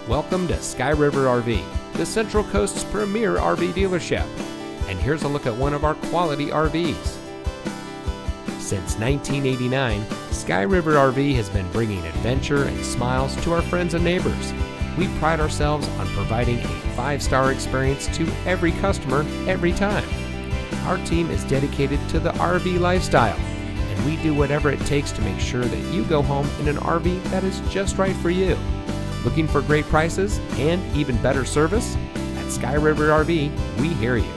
Welcome to Sky River RV, the Central Coast's premier RV dealership. And here's a look at one of our quality RVs. Since 1989, Sky River RV has been bringing adventure and smiles to our friends and neighbors. We pride ourselves on providing a 5-star experience to every customer every time. Our team is dedicated to the RV lifestyle, and we do whatever it takes to make sure that you go home in an RV that is just right for you. Looking for great prices and even better service? At Sky River RV, we hear you.